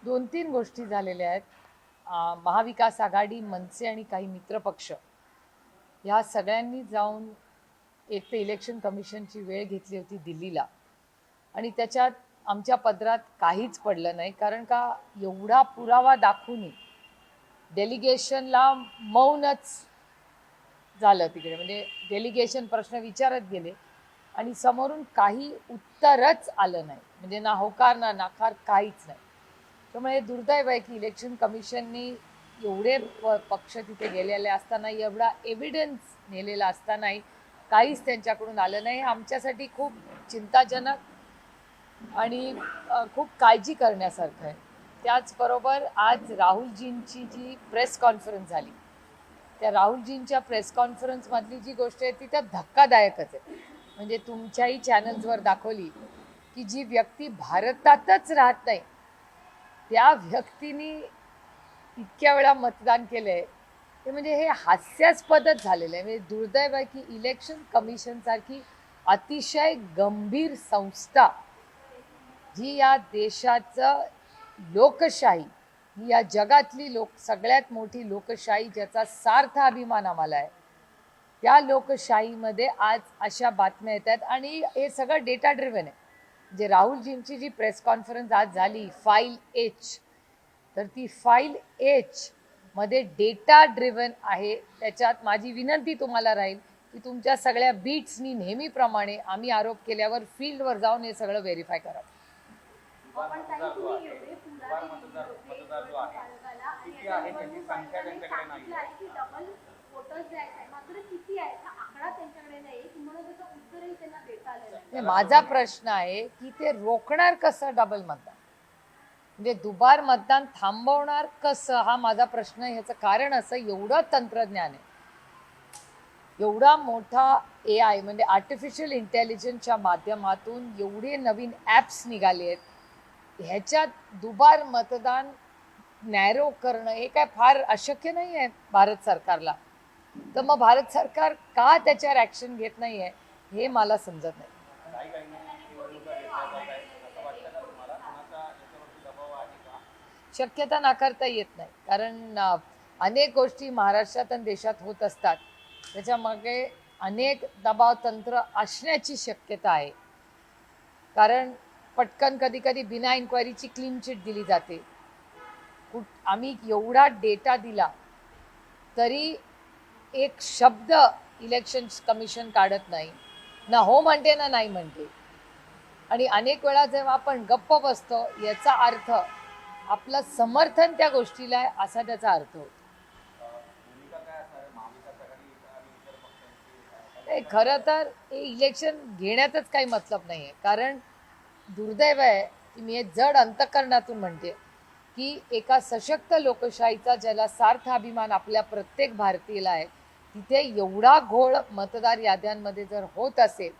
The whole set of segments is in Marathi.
दोन तीन गोष्टी झालेल्या आहेत. महाविकास आघाडी, मनसे आणि काही मित्रपक्ष ह्या सगळ्यांनी जाऊन एक तर इलेक्शन कमिशनची वेळ घेतली होती दिल्लीला, आणि त्याच्यात आमच्या पदरात काहीच पडलं नाही. कारण का, एवढा पुरावा दाखवूनही डेलिगेशनला मौनच झालं तिकडे. म्हणजे डेलिगेशन प्रश्न विचारत गेले आणि समोरून काही उत्तरच आलं नाही. म्हणजे ना होकार ना नाकार, काहीच नाही. त्यामुळे दुर्दैव आहे की इलेक्शन कमिशननी एवढे पक्ष तिथे गेलेले असताना, एवढा एव्हिडन्स नेलेला असतानाही काहीच त्यांच्याकडून आलं नाही. आमच्यासाठी खूप चिंताजनक आणि खूप काळजी करण्यासारखं आहे. त्याचबरोबर आज राहुलजींची जी प्रेस कॉन्फरन्स झाली, त्या राहुलजींच्या प्रेस कॉन्फरन्समधली जी गोष्ट आहे ती तर धक्कादायकच आहे. म्हणजे तुमच्याही चॅनल्सवर दाखवली की जी व्यक्ती भारतातच राहत नाही त्या व्यक्तीने इतक्या वेळा मतदान केलंय, ते म्हणजे हे हास्यास्पदच झालेलं आहे. म्हणजे दुर्दैव आहे की इलेक्शन कमिशन सारखी अतिशय गंभीर संस्था, जी या देशाचं लोकशाही, ही या जगातली सगळ्यात मोठी लोकशाही ज्याचा सार्थ अभिमान आम्हाला आहे, त्या लोकशाहीमध्ये आज अशा बातम्या येत आहेत. आणि हे सगळं डेटा ड्रिव्हन आहे. जे राहुलजींची जी प्रेस कॉन्फरन्स आज झाली फाईल एच, तर ती फाईल एच मध्ये डेटा ड्रिव्हन आहे. त्याच्यात माझी विनंती तुम्हाला राहील की तुमच्या सगळ्या बीट्सनी नेहमीप्रमाणे आम्ही आरोप केल्यावर फील्डवर जाऊन हे सगळं व्हेरीफाय करा. माझा प्रश्न आहे की ते रोखणार कसं डबल मतदान, म्हणजे दुबार मतदान थांबवणार कसं, हा माझा प्रश्न आहे. ह्याचं कारण असं, एवढं तंत्रज्ञान आहे, एवढा मोठा AI म्हणजे आर्टिफिशियल इंटेलिजन्सच्या माध्यमातून एवढे नवीन ॲप्स निघाले आहेत, ह्याच्यात दुबार मतदान नॅरो करणं हे काय फार अशक्य नाही आहे भारत सरकारला. तर मग भारत सरकार का त्याच्यावर ॲक्शन घेत नाही आहे हे मला समजत नाही. शक्यता नाकारता येत नाही, कारण अनेक गोष्टी महाराष्ट्रात आणि देशात होत असतात. त्याच्यामागे अनेक दबाव तंत्र असण्याची शक्यता आहे. कारण पटकन कधी कधी बिना इन्क्वायरीची क्लीन चिट दिली जाते. आम्ही एवढा डेटा दिला तरी एक शब्द इलेक्शन कमिशन काढत नाही, ना हो म्हणते ना नाही म्हणते. आणि अनेक वेळा जेव्हा आपण गप्प बसतो, याचा अर्थ आपलं समर्थन त्या गोष्टीला आहे असा त्याचा अर्थ होतो. खरं तर हे इलेक्शन घेण्यातच काही मतलब नाही आहे. कारण दुर्दैव आहे की मी हे जड अंतःकरणातून म्हणते की एका सशक्त लोकशाहीचा ज्याला सार्थ अभिमान आपल्या प्रत्येक भारतीयाला आहे, तिथे एवढा घोळ मतदार याद्यांमध्ये जर होत असेल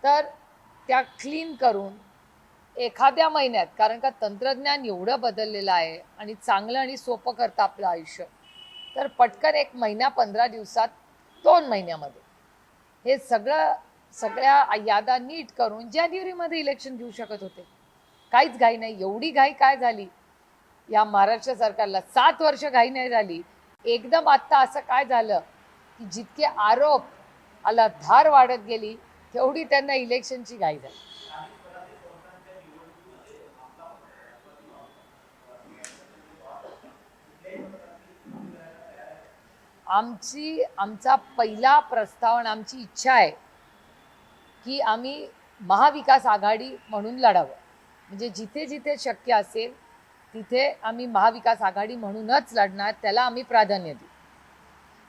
तर त्या क्लीन करून एखाद्या महिन्यात, कारण का तंत्रज्ञान एवढं बदललेलं आहे आणि चांगलं आणि सोपं करतं आपलं आयुष्य, तर पटकन 1 महिना 15 दिवसात 2 महिन्यामध्ये हे सगळ्या यादा नीट करून जानेवारीमध्ये इलेक्शन घेऊ शकत होते. काहीच घाई नाही. एवढी घाई काय झाली या महाराष्ट्र सरकारला? 7 वर्ष घाई नाही झाली. एकदम आत्ता असं काय झालं की जितके आरोप आला धार वाढत गेली, तेवढी त्यांना इलेक्शनची घाई झाली. आमचा पहिला प्रस्ताव आणि आमची इच्छा आहे की आम्ही महाविकास आघाडी म्हणून लढावं. म्हणजे जिथे जिथे शक्य असेल तिथे आम्ही महाविकास आघाडी म्हणूनच लढणार, त्याला आम्ही प्राधान्य देऊ.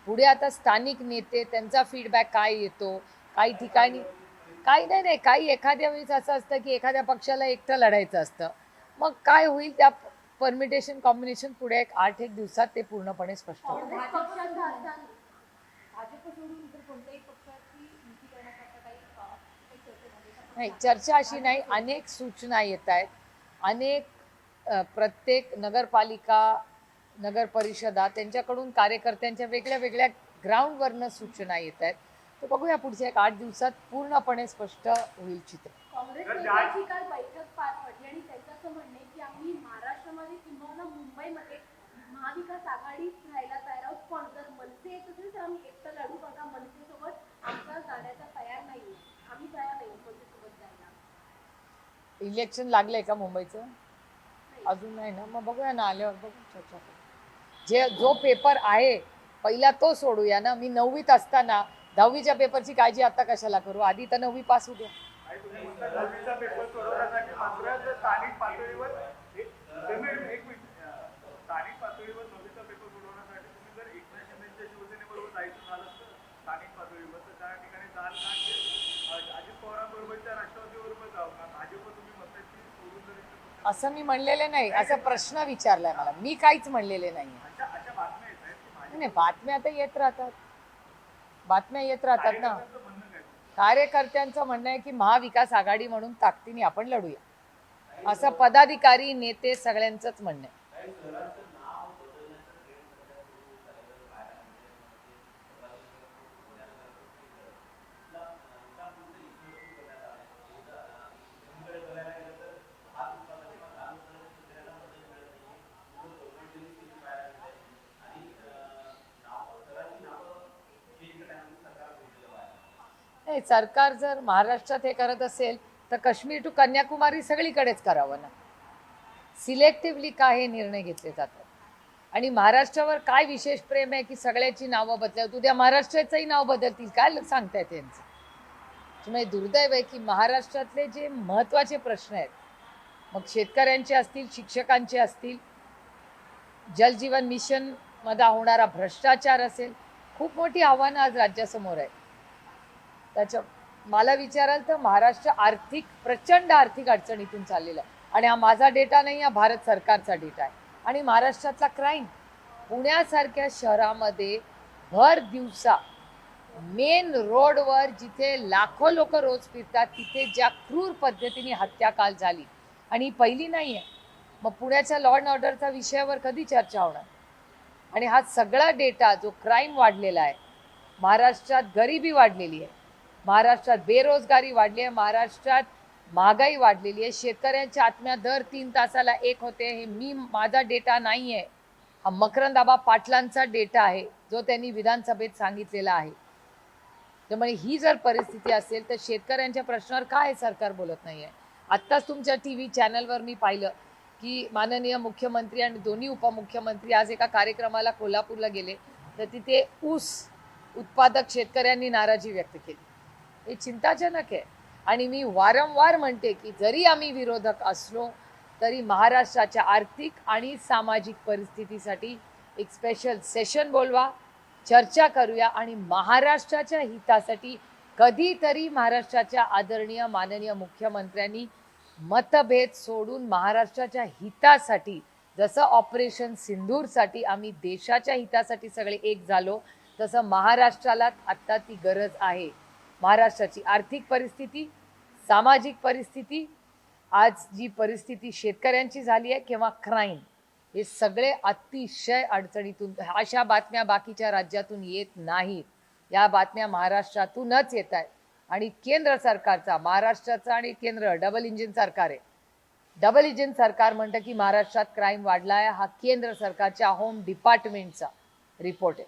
पुढे आता स्थानिक नेते त्यांचा फीडबॅक काय येतो, काही ठिकाणी काही नाही, काही एखाद्या वेळेस असं असतं की एखाद्या पक्षाला एकटं लढायचं असतं. मग काय होईल त्या परमिटेशन कॉम्बिनेशन पुढे 8-1 दिवसात ते पूर्णपणे स्पष्ट होईल. नाही, चर्चा अशी नाही. अनेक सूचना येत आहेत. अनेक प्रत्येक नगरपालिका, नगर परिषदा त्यांच्याकडून कार्यकर्त्यांच्या वेगळ्या वेगळ्या ग्राउंडवरनं सूचना येत आहेत. तर बघूया पुढच्या 8 दिवसात पूर्णपणे स्पष्ट होईल चित्र. काँग्रेस नेत्यांची काल बैठक पार पडली आणि त्यांचं असं म्हणणं आहे की आम्ही महाराष्ट्रामध्ये मुंबईमध्ये महाविकास आघाडीत राहायला तयार आहोत, पण जर मनसे येत असेल तर आम्ही एकटं लढू, बघा मनसेसोबत आमचा जाण्याचा तयार नाही, आम्ही तयार नाही मनसेसोबत जायला. इलेक्शन लागलंय का मुंबईचं? अजून नाही ना, मग बघूया ना, आल्यावर बघू, चर्चा करू. जो पेपर आहे पहिला तो सोडूया ना. मी 9वीत असताना 10वीच्या पेपरची काळजी आता कशाला करू, आधी तर 9वी पास होऊ द्या. दहावीचा पेपर सोडवण्यासाठी मात्र स्थानिक पातळीवर स्थानिक पातळीवर दहावीचा पेपर सोडवण्यासाठी तुम्ही जर एकनाथ शिंदेच्या शिवसेनेबरोबर जायचं झालं तर स्थानिक पातळीवर तर त्या ठिकाणी जाल का अजित पवारांबरोबरच्या राष्ट्रवादीबरोबर जाऊ का भाजप तुम्ही मताची सोडून जर असं मी म्हणलेले नाही, असा प्रश्न विचारलाय मला, मी काहीच म्हणलेले नाही. अशा अशा बातम्या येत आहेत की नाही, बातम्या आता येत राहतात, बातम्या येत राहतात ना. भाजपचं म्हणणं काय? कार्यकर्त्यांचं म्हणणं आहे की महाविकास आघाडी म्हणून ताकदीने आपण लढूया, असं पदाधिकारी नेते सगळ्यांचंच म्हणणं आहे. नाही, सरकार जर महाराष्ट्रात हे करत असेल तर काश्मीर टू कन्याकुमारी सगळीकडेच करावं ना. सिलेक्टिव्हली का हे निर्णय घेतले जातात, आणि महाराष्ट्रावर काय विशेष प्रेम आहे की सगळ्याची नावं बदलत, उद्या महाराष्ट्राचंही नाव बदलतील काय सांगतायत त्यांचं. त्यामुळे दुर्दैव आहे की महाराष्ट्रातले जे महत्त्वाचे प्रश्न आहेत, मग शेतकऱ्यांचे असतील, शिक्षकांचे असतील, जलजीवन मिशन मध्ये होणारा भ्रष्टाचार असेल, खूप मोठी आव्हानं आज राज्यासमोर आहेत. त्याच्या मला विचाराल तर महाराष्ट्र प्रचंड आर्थिक अडचणीतून चाललेला आहे, आणि हा माझा डेटा नाही, हा भारत सरकारचा डेटा आहे. आणि महाराष्ट्रातला क्राईम, पुण्यासारख्या शहरामध्ये भर दिवसा मेन रोडवर जिथे लाखो लोक रोज फिरतात तिथे ज्या क्रूर पद्धतीने हत्या काल झाली, आणि ही पहिली नाही आहे. मग पुण्याच्या लॉ अँड ऑर्डरचा विषयावर कधी चर्चा होणार? आणि हा सगळा डेटा जो क्राईम वाढलेला आहे, महाराष्ट्रात गरिबी वाढलेली आहे, महाराष्ट्रात बेरोजगारी वाढली आहे, महाराष्ट्रात महागाई वाढलेली आहे, शेतकऱ्यांच्या आत्महत्या दर 3 तासाला एक होते. हे माझा डेटा नाही आहे, हा मकरंद पाटलांचा डेटा आहे जो त्यांनी विधानसभेत सांगितलेला आहे. त्यामुळे ही जर परिस्थिती असेल तर शेतकऱ्यांच्या प्रश्नावर काय सरकार बोलत नाही आहे? आत्ताच तुमच्या TV चॅनलवर मी पाहिलं की माननीय मुख्यमंत्री आणि दोन्ही उपमुख्यमंत्री आज एका कार्यक्रमाला कोल्हापूरला गेले, तर तिथे ऊस उत्पादक शेतकऱ्यांनी नाराजी व्यक्त केली. हे चिंताजनक आहे. आणि मी वारंवार म्हणते की जरी आम्ही विरोधक असलो तरी महाराष्ट्राच्या आर्थिक आणि सामाजिक परिस्थितीसाठी एक स्पेशल सेशन बोलवा, चर्चा करूया, आणि महाराष्ट्राच्या हितासाठी कधीतरी महाराष्ट्राच्या आदरणीय माननीय मुख्यमंत्र्यांनी मतभेद सोडून महाराष्ट्राच्या हितासाठी, जसं ऑपरेशन सिंदूरसाठी आम्ही देशाच्या हितासाठी सगळे एक झालो, तसं महाराष्ट्राला आत्ता ती गरज आहे. महाराष्ट्राची आर्थिक परिस्थिती, सामाजिक परिस्थिती, आज जी परिस्थिती शेतकऱ्यांची झाली आहे किंवा क्राईम, हे सगळे अतिशय अडचणीतून, अशा बातम्या बाकीच्या राज्यातून येत नाहीत. या बातम्या महाराष्ट्रातूनच येत आहेत. आणि केंद्र सरकारचा, महाराष्ट्राचा आणि केंद्र डबल इंजिन सरकार आहे. डबल इंजिन सरकार म्हणतं की महाराष्ट्रात क्राईम वाढला आहे, हा केंद्र सरकारच्या होम डिपार्टमेंटचा रिपोर्ट आहे.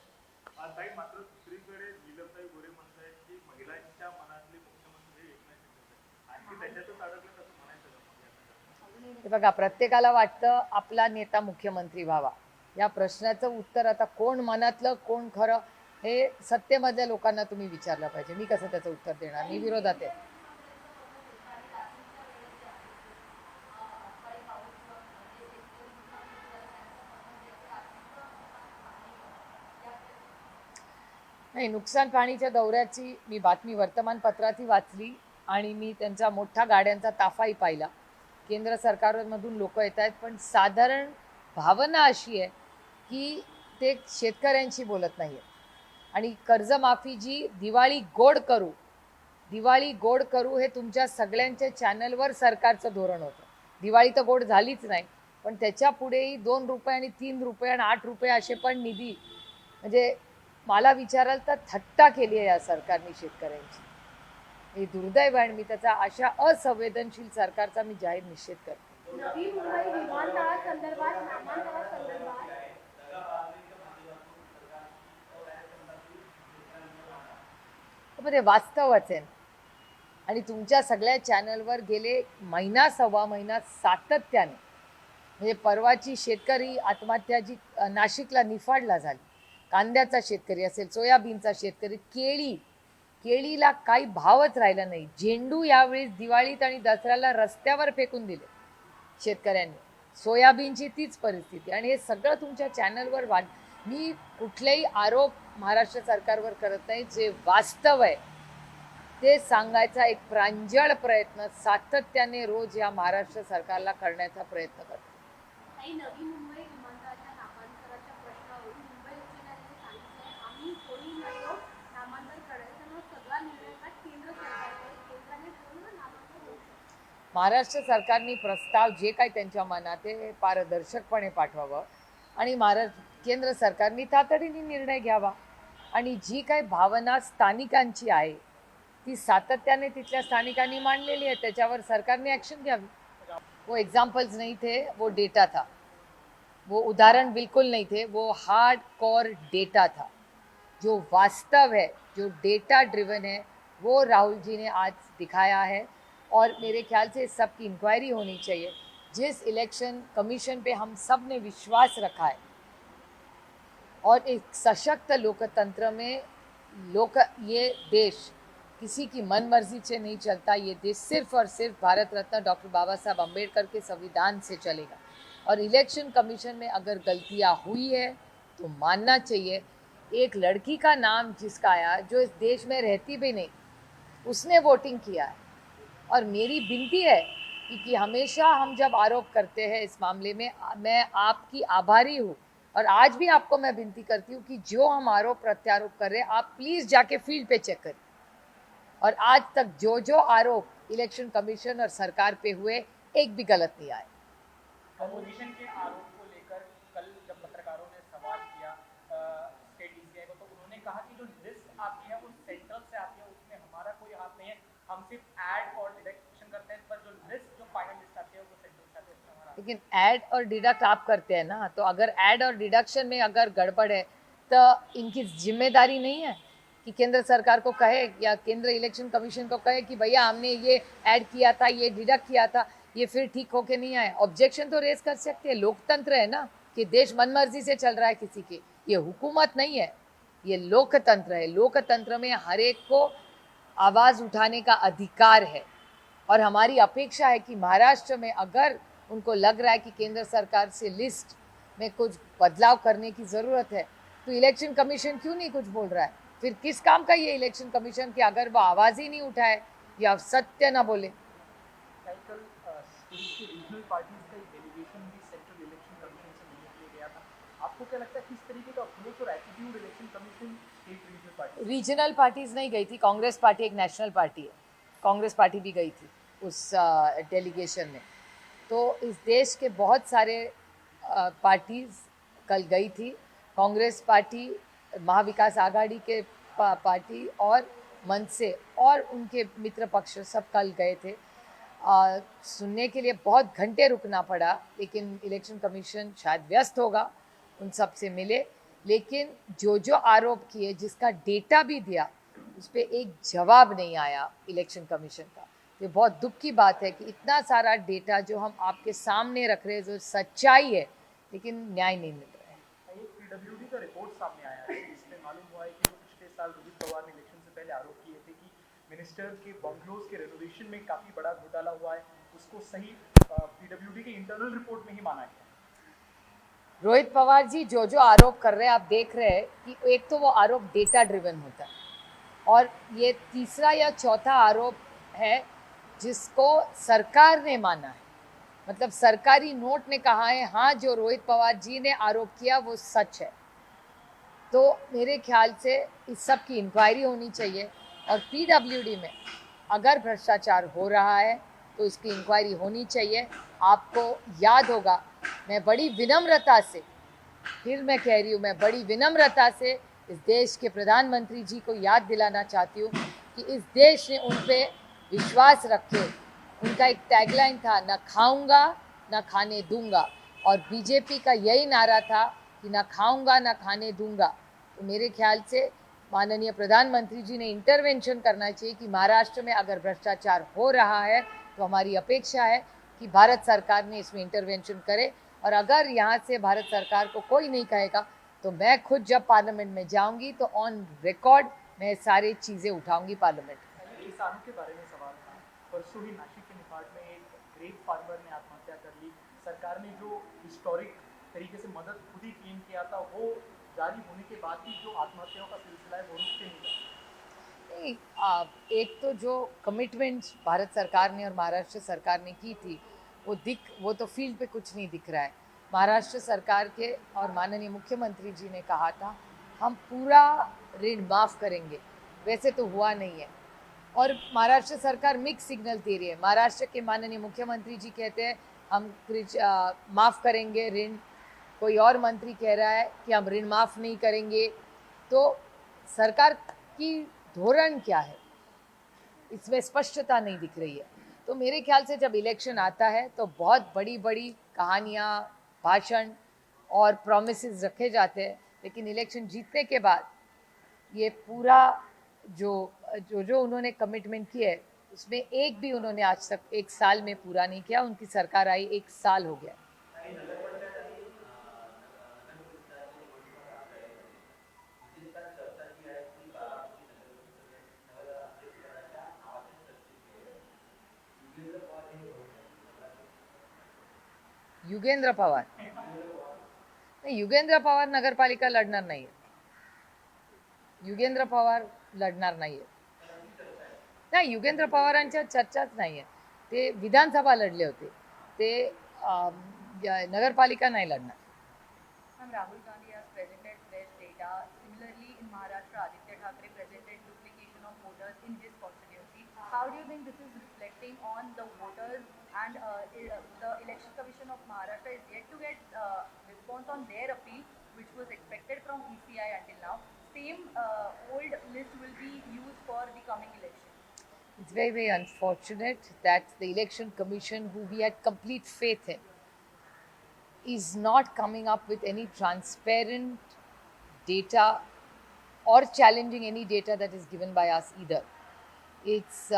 मात्र दुसरीकडे नीलमताई गोरे म्हणतायत की महिलांच्या मनातले मुख्यमंत्री एकनाथ शिंदे आणखी त्याच्यातच अडकलं असं म्हणायचं. हे बघा, प्रत्येकाला वाटतं आपला नेता मुख्यमंत्री व्हावा. या प्रश्नाचं उत्तर आता कोण मनातलं कोण खरं हे सत्तेमधल्या लोकांना तुम्ही विचारलं पाहिजे. मी कसं त्याचं उत्तर देणार? मी विरोधात आहे. नाही, नुकसान पाहणीच्या दौऱ्याची मी बातमी वर्तमानपत्रातही वाचली, आणि मी त्यांचा मोठा गाड्यांचा ताफाही पाहिला. केंद्र सरकारमधून लोक येत आहेत, पण साधारण भावना अशी आहे की ते शेतकऱ्यांशी बोलत नाही आहेत. आणि कर्जमाफी जी दिवाळी गोड करू हे तुमच्या सगळ्यांच्या चॅनलवर सरकारचं धोरण होतं. दिवाळी तर गोड झालीच नाही, पण त्याच्या पुढेही 2 रुपये आणि 3 रुपये आणि 8 रुपये असे पण निधी, म्हणजे मला विचाराल तर थट्टा केली आहे या सरकारने शेतकऱ्यांची. हे दुर्दैव आहे, आणि मी त्याचा अशा असंवेदनशील सरकारचा मी जाहीर निषेध करते. नवी मुंबई विमानतळासंदर्भात नामांतरासंदर्भात मध्ये वास्तवच आहे. आणि तुमच्या सगळ्या चॅनलवर गेले महिना सव्वा महिना सातत्याने, म्हणजे परवाची शेतकरी आत्महत्या जी नाशिकला निफाडला झाली, कांद्याचा शेतकरी असेल, सोयाबीनचा शेतकरी, केळीला काही भावच राहिला नाही. झेंडू यावेळी दिवाळीत आणि दसऱ्याला रस्त्यावर फेकून दिले शेतकऱ्यांनी. सोयाबीनची तीच परिस्थिती. आणि हे सगळं तुमच्या चॅनलवर मी कुठलेही आरोप महाराष्ट्र सरकारवर करत नाही. जे वास्तव आहे ते सांगायचा एक प्रांजळ प्रयत्न सातत्याने रोज या महाराष्ट्र सरकारला करण्याचा प्रयत्न करतो. काही नवी मुंबई विमानतळाच्या नामांतराच्या प्रश्नावरून मुंबई उच्च न्यायालयाने सांगितलंय आम्ही कोणी नाही नामांतर करायचं, त्यामुळे सगळा निर्णय हा केंद्र सरकारकडे, केंद्राने ठरवलं नामांतर होऊ शकतं. महाराष्ट्र सरकारने प्रस्ताव जे काही त्यांच्या मनात आहे पारदर्शकपणे पाठवावं आणि केंद्र सरकारने तातडीने निर्णय घ्यावा. आणि जी काही भावना स्थानिकांची आहे ती सातत्याने तिथल्या स्थानिकांनी मांडलेली आहे, त्याच्यावर सरकारने ॲक्शन घ्यावी. वो एग्जाम्पल्स नहीं थे, वो डेटा था. वो उदाहरण बिल्कुल नहीं थे, वो हार्ड कोर डेटा था. जो वास्तव है, जो डेटा ड्रिवन है, वो राहुल जी ने आज दिखाया है. और मेरे ख्याल से इस सब की इंक्वायरी होनी चाहिए. जिस इलेक्शन कमीशन पे हम सब ने विश्वास रखा है और एक सशक्त लोकतंत्र में ये देश किसी की मन मर्जी से नहीं चलता. ये देश सिर्फ और सिर्फ भारत रत्न डॉक्टर बाबा साहब अम्बेडकर के संविधान से चलेगा. और इलेक्शन कमीशन में अगर गलतियां हुई है तो मानना चाहिए. एक लड़की का नाम जिसका आया जो इस देश में रहती भी नहीं, उसने वोटिंग किया है. और मेरी विनती है कि हमेशा हम जब आरोप करते हैं इस मामले में, मैं आपकी आभारी हूँ और आज भी आपको मैं विनती करती हूँ कि जो हम आरोप प्रत्यारोप कर रहे हैं आप प्लीज़ जाके फील्ड पे चेक करें. और आज तक जो आरोप इलेक्शन कमीशन और सरकार पे हुए एक भी गलत नहीं आए. अपोजिशन के आरोप को लेकर कल जब पत्रकारों ने सवाल किया स्टेट डीसीआई को, तो उन्होंने कहा कि जो लिस्ट आती है वो सेंट्रल से आती है, उसमें हमारा कोई हाथ नहीं है, हम सिर्फ ऐड और डिडक्शन करते हैं, पर जो लिस्ट जो फाइनल लिस्ट आती है वो सेंट्रल से आती है, उसमें हमारा. लेकिन ऐड और डिडक्ट आप करते हैं ना, तो अगर ऐड और डिडक्शन में अगर गड़बड़ है तो इनकी जिम्मेदारी नहीं है कि केंद्र सरकार को कहे या केंद्र इलेक्शन कमीशन को कहे कि भैया हमने ये ऐड किया था, ये डिडक्ट किया था, ये फिर ठीक होके नहीं आए. ऑब्जेक्शन तो रेज कर सकते हैं. लोकतंत्र है ना, कि देश मनमर्जी से चल रहा है किसी की. ये हुकूमत नहीं है, ये लोकतंत्र है. लोकतंत्र में हर एक को आवाज़ उठाने का अधिकार है. और हमारी अपेक्षा है कि महाराष्ट्र में अगर उनको लग रहा है कि केंद्र सरकार से लिस्ट में कुछ बदलाव करने की ज़रूरत है तो इलेक्शन कमीशन क्यों नहीं कुछ बोल रहा है. फिर किस काम का ये इलेक्शन कमीशन कि अगर वो आवाज़ ही नहीं उठाए या सत्य ना बोले. कल रीजनल पार्टीज का एक डेलीगेशन भी सेंट्रल इलेक्शन कमीशन से मिलने के लिए गया था. आपको क्या लगता है किस तरीके का अप्रोच और attitude election commission state regional party. Regional parties नहीं गई थी. कांग्रेस पार्टी एक नेशनल पार्टी है, कांग्रेस पार्टी भी गई थी उस डेलीगेशन में. तो इस देश के बहुत सारे पार्टीज कल गई थी. कांग्रेस पार्टी, महाविकास आघाड़ी के पार्टी और मनसे और उनके मित्र पक्ष सब कल गए थे. सुनने के लिए बहुत घंटे रुकना पड़ा, लेकिन इलेक्शन कमीशन शायद व्यस्त होगा, उन सब से मिले. लेकिन जो आरोप किए, जिसका डेटा भी दिया, उस पर एक जवाब नहीं आया इलेक्शन कमीशन का. ये बहुत दुख की बात है कि इतना सारा डेटा जो हम आपके सामने रख रहे हैं, जो सच्चाई है, लेकिन न्याय नहीं मिल रहा है. एक पीडब्ल्यूडी का रिपोर्ट सामने आया है जिसमें मालूम हुआ है कि वो पिछले साल रोहित पवार ने इलेक्शन से पहले आरोप किए थे कि मिनिस्टर के बंगलोज के रेनोवेशन में काफ़ी बड़ा घोटाला हुआ है. उसको सही पीडब्ल्यूडी के इंटरनल रिपोर्ट में ही माना गया. रोहित पवार जी जो आरोप कर रहे हैं, आप देख रहे हैं कि एक तो वो आरोप डेटा ड्रिवन होता है और ये तीसरा या चौथा आरोप है जिसको सरकार ने माना है. मतलब सरकारी नोट ने कहा है हाँ जो रोहित पवार जी ने आरोप किया वो सच है. तो मेरे ख्याल से इस सब की इंक्वायरी होनी चाहिए. और पीडब्ल्यूडी में अगर भ्रष्टाचार हो रहा है तो इसकी इंक्वायरी होनी चाहिए. आपको याद होगा, मैं बड़ी विनम्रता से, फिर मैं कह रही हूँ, मैं बड़ी विनम्रता से इस देश के प्रधानमंत्री जी को याद दिलाना चाहती हूँ कि इस देश ने उन पे विश्वास रखे. उनका एक टैगलाइन था, न खाऊंगा न खाने दूंगा. और बीजेपी का यही नारा था कि न खाऊंगा न खाने दूंगा. तो मेरे ख्याल से माननीय प्रधानमंत्री जी ने इंटरवेंशन करना चाहिए कि महाराष्ट्र में अगर भ्रष्टाचार हो रहा है तो हमारी अपेक्षा है कि भारत सरकार ने इसमें इंटरवेंशन करे, और अगर यहाँ से भारत सरकार को कोई नहीं कहेगा तो मैं खुद जब पार्लियामेंट में जाऊंगी तो ऑन रिकॉर्ड मैं सारी चीज़ें उठाऊंगी पार्लियामेंट में। किसानों के बारे में सवाल था। परसों ही नासिक के निपाट में एक ग्रेप फार्मर ने आत्महत्या कर ली। सरकार ने जो हिस्टोरिक तरीके से मदद खुद ही क्लेम किया था, वो जारी होने के बाद भी जो आत्महत्याओं का सिलसिला है वो रुकते नहीं रहा। नहीं, एक तो जो कमिटमेंट्स भारत सरकार ने और महाराष्ट्र सरकार ने की थी वो तो फील्ड पे कुछ नहीं दिख रहा है। महाराष्ट्र सरकार के और माननीय मुख्यमंत्री जी ने कहा था हम पूरा ऋण माफ़ करेंगे, वैसे तो हुआ नहीं है, और महाराष्ट्र सरकार मिक्स सिग्नल दे रही है। महाराष्ट्र के माननीय मुख्यमंत्री जी कहते हैं हम माफ़ करेंगे ऋण, कोई और मंत्री कह रहा है कि हम ऋण माफ़ नहीं करेंगे। तो सरकार की धोरण क्या है, इसमें स्पष्टता नहीं दिख रही है। तो मेरे ख्याल से जब इलेक्शन आता है तो बहुत बड़ी बड़ी कहानियाँ, भाषण और प्रॉमिसेस रखे जाते हैं, लेकिन इलेक्शन जीतने के बाद ये पूरा जो उन्होंने कमिटमेंट किया है उसमें एक भी उन्होंने आज तक 1 साल में पूरा नहीं किया। उनकी सरकार आई 1 साल हो गया। युगेंद्र पवार नहीं, युगेंद्र पवार नगरपालिका लढणार नाहीये। युगेंद्र पवार लढणार नाहीये। नाही, युगेंद्र पवारांच्या चर्चाच नाहीये। ते विधानसभा लढले होते, ते नगरपालिका नाही लढणार। Rahul Gandhi has presented fresh data. Similarly, in Maharashtra, Aditya Thackeray presented duplication of voters in his constituency. How do you think this is reflecting on the voters, and the Election Commission of Maharashtra is yet to get response on their appeal, which was expected from ECI until now. Same old list will be used for the coming election. It's very, very unfortunate that the Election Commission, who we had complete faith in, is not coming up with any transparent data or challenging any data that is given by us either. It's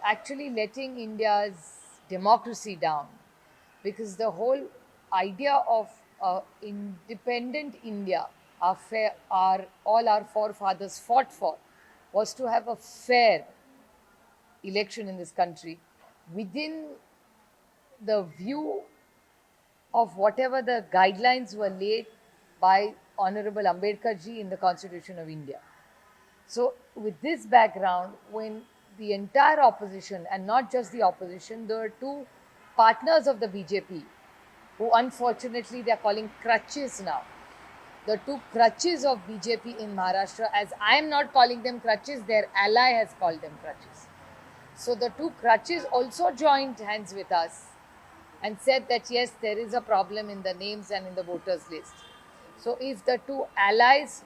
actually letting India's democracy down, because the whole idea of independent India, all our forefathers fought for, was to have a fair election in this country within the view of whatever the guidelines were laid by Honorable Ambedkar ji in the Constitution of India. So with this background, when the entire opposition, and not just the opposition, there are two partners of the BJP, who unfortunately they are calling crutches now. The two crutches of BJP in Maharashtra, as I am not calling them crutches, their ally has called them crutches. So the two crutches also joined hands with us and said that yes, there is a problem in the names and in the voters list. So if the two allies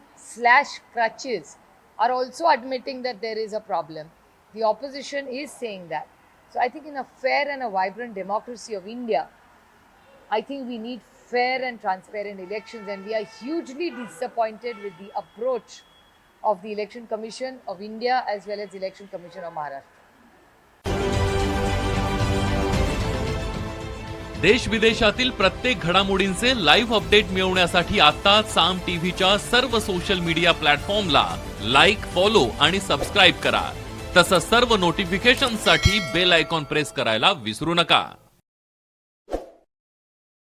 / crutches are also admitting that there is a problem, the opposition is saying that. So I think in a fair and a vibrant democracy of India, I think we need fair and transparent elections, and we are hugely disappointed with the approach of the Election Commission of India as well as the Election Commission of Maharashtra. देश विदेशातील प्रत्येक घडामोडींचे लाईव्ह अपडेट मिळवण्यासाठी आता साम टीव्हीच्या सर्व सोशल मीडिया प्लॅटफॉर्मला लाईक, फॉलो आणि सबस्क्राईब करा। तसंच सर्व नोटिफिकेशनसाठी बेल आयकॉन प्रेस करायला विसरू नका।